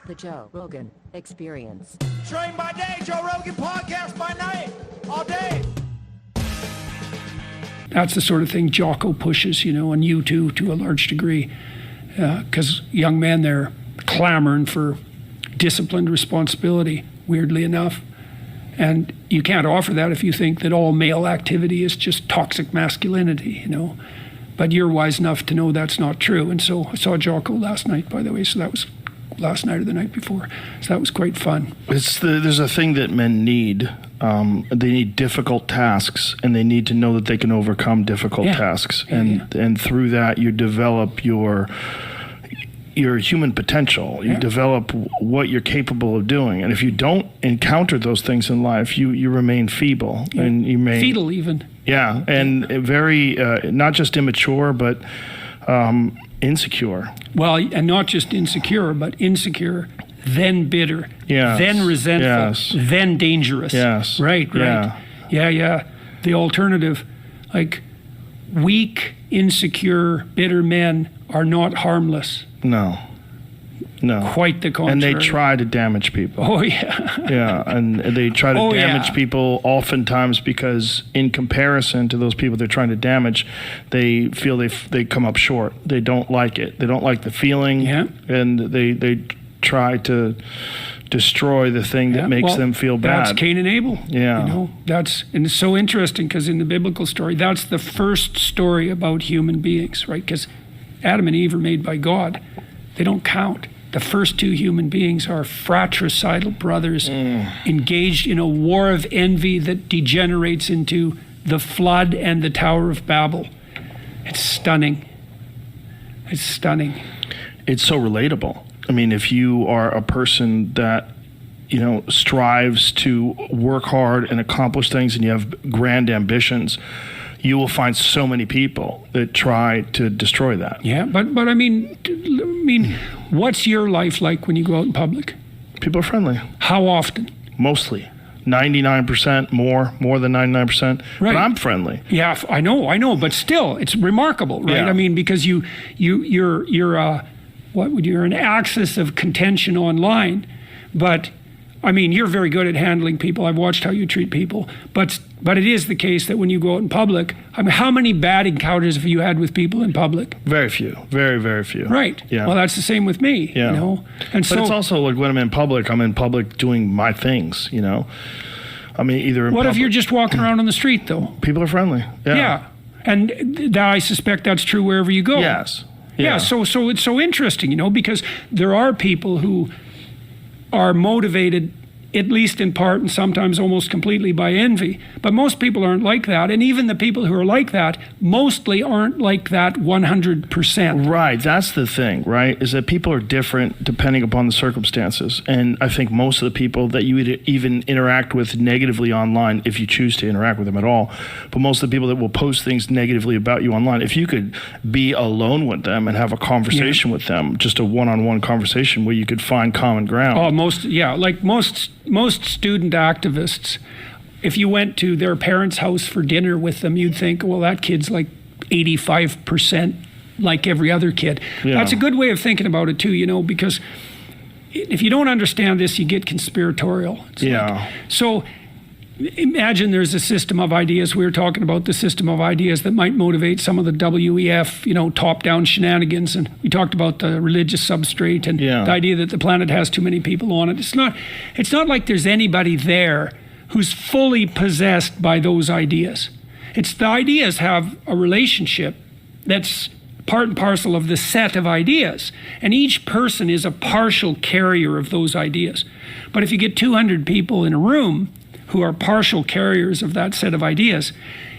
The Joe Rogan Experience. Train by day, Joe Rogan Podcast by night, all day. That's the sort of thing Jocko pushes, and you too, to a large degree. Because young men, they're clamoring for disciplined responsibility, weirdly enough. And you can't offer that if you think that all male activity is just toxic masculinity, But you're wise enough to know that's not true. And so I saw Jocko last night, by the way, so that was last night or the night before. So that was quite fun. There's a thing that men need. They need difficult tasks, and they need to know that they can overcome difficult tasks. And through that, you develop your human potential. You develop what you're capable of doing. And if you don't encounter those things in life, you remain feeble. And you may... Fetal even. Yeah, and very, not just immature, but insecure. Well, and not just insecure, but insecure, then bitter, then resentful, then dangerous. Yes. Right. Yeah. The alternative, like weak, insecure, bitter men are not harmless. No. Quite the contrary. And they try to damage people. Oh, yeah. Yeah, and they try to damage people oftentimes because in comparison to those people they're trying to damage, they feel they come up short. They don't like it. They don't like the feeling. And they try to destroy the thing that makes them feel bad. That's Cain and Abel. Yeah. And it's so interesting because in the biblical story, that's the first story about human beings, right? Because Adam and Eve are made by God. They don't count. The first two human beings are fratricidal brothers engaged in a war of envy that degenerates into the flood and the Tower of Babel. It's stunning. It's stunning. It's so relatable. I mean, if you are a person that, strives to work hard and accomplish things and you have grand ambitions, you will find so many people that try to destroy that. Yeah, but I mean, what's your life like when you go out in public? People are friendly. How often? Mostly. 99%, more than 99%. Right. But I'm friendly. Yeah, I know, but still, it's remarkable, right? Yeah. I mean, because you're an axis of contention online, but I mean, you're very good at handling people. I've watched how you treat people, but it is the case that when you go out in public, I mean, how many bad encounters have you had with people in public? Very few. Very, very few. Right. Yeah. Well, that's the same with me, And but it's also like when I'm in public doing my things, I mean, either in What public, if you're just walking around on the street, though? People are friendly. Yeah. And I suspect that's true wherever you go. Yes. Yeah. So it's so interesting, because there are people who are motivated, at least in part and sometimes almost completely, by envy. But most people aren't like that. And even the people who are like that mostly aren't like that 100%. Right. That's the thing, right? Is that people are different depending upon the circumstances. And I think most of the people that you even interact with negatively online, if you choose to interact with them at all, but most of the people that will post things negatively about you online, if you could be alone with them and have a conversation with them, just a one-on-one conversation where you could find common ground. Oh, most student activists, if you went to their parents' house for dinner with them, you'd think, well, that kid's like 85% like every other kid. Yeah. That's a good way of thinking about it too, because if you don't understand this, you get conspiratorial. So imagine there's a system of ideas. We were talking about the system of ideas that might motivate some of the WEF, top-down shenanigans. And we talked about the religious substrate and the idea that the planet has too many people on it. It's not like there's anybody there who's fully possessed by those ideas. It's the ideas have a relationship that's part and parcel of the set of ideas. And each person is a partial carrier of those ideas. But if you get 200 people in a room who are partial carriers of that set of ideas,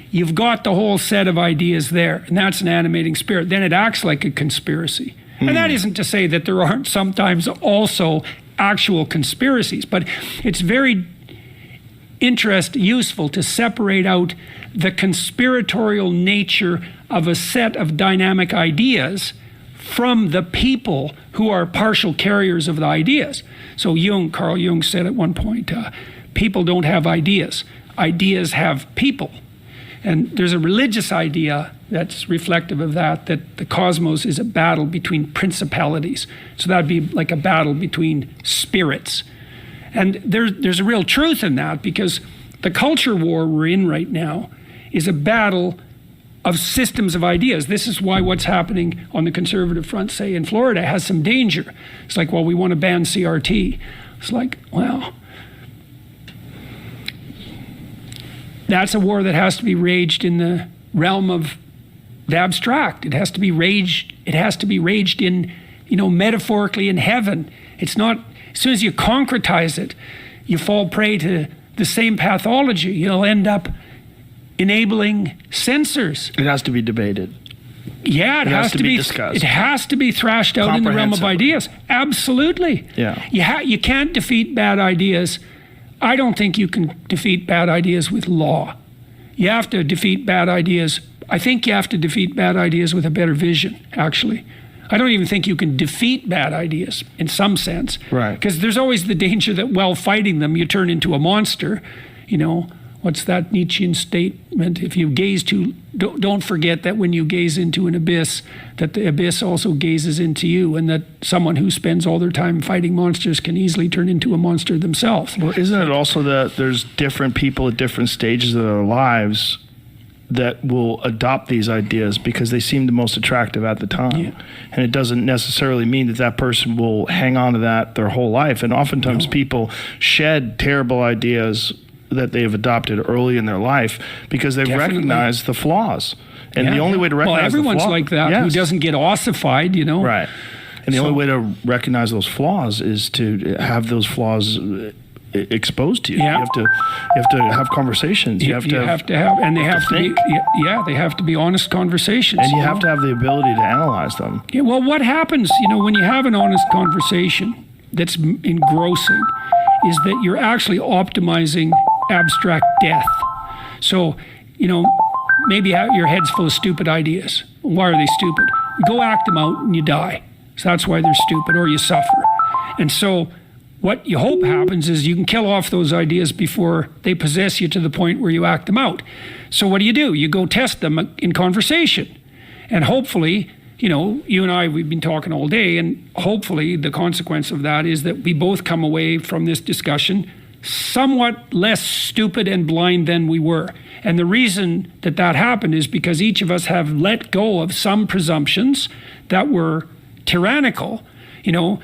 you've got the whole set of ideas there, and that's an animating spirit. Then it acts like a conspiracy. And that isn't to say that there aren't sometimes also actual conspiracies, but it's very useful to separate out the conspiratorial nature of a set of dynamic ideas from the people who are partial carriers of the ideas. So Carl Jung said at one point, people don't have ideas. Ideas have people. And there's a religious idea that's reflective of that the cosmos is a battle between principalities. So that'd be like a battle between spirits. And there's a real truth in that, because the culture war we're in right now is a battle of systems of ideas. This is why what's happening on the conservative front, say in Florida, has some danger. It's like, well, we want to ban CRT. It's like, well, that's a war that has to be waged in the realm of the abstract. It has to be waged in, metaphorically in heaven. It's not, as soon as you concretize it, you fall prey to the same pathology. You'll end up enabling censors. It has to be debated. Yeah, it has to be discussed. It has to be thrashed out in the realm of ideas. Absolutely. Yeah. You can't defeat bad ideas. I don't think you can defeat bad ideas with law. You have to defeat bad ideas. I think you have to defeat bad ideas with a better vision, actually. I don't even think you can defeat bad ideas in some sense. Right. Because there's always the danger that while fighting them, you turn into a monster. What's that Nietzschean statement? If you gaze don't forget that when you gaze into an abyss, that the abyss also gazes into you, and that someone who spends all their time fighting monsters can easily turn into a monster themselves. Well, isn't it also that there's different people at different stages of their lives that will adopt these ideas because they seem the most attractive at the time? Yeah. And it doesn't necessarily mean that person will hang on to that their whole life. And oftentimes people shed terrible ideas that they have adopted early in their life because they've recognized the flaws. And the only way to recognize everyone's the flaws, like that, who doesn't get ossified, Right. And the only way to recognize those flaws is to have those flaws exposed to you. Yeah. You have to have conversations. They have to be honest conversations. And you have to have the ability to analyze them. Yeah, well, what happens, when you have an honest conversation that's engrossing is that you're actually optimizing abstract death. So, maybe your head's full of stupid ideas. Why are they stupid? You go act them out and you die. So that's why they're stupid, or you suffer. And so what you hope happens is you can kill off those ideas before they possess you to the point where you act them out. So what do? You go test them in conversation. And hopefully, you and I, we've been talking all day, and hopefully the consequence of that is that we both come away from this discussion somewhat less stupid and blind than we were. And the reason that happened is because each of us have let go of some presumptions that were tyrannical,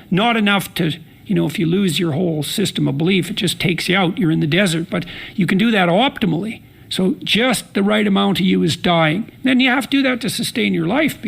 not enough to, if you lose your whole system of belief, it just takes you out, you're in the desert. But you can do that optimally. So just the right amount of you is dying. Then you have to do that to sustain your life.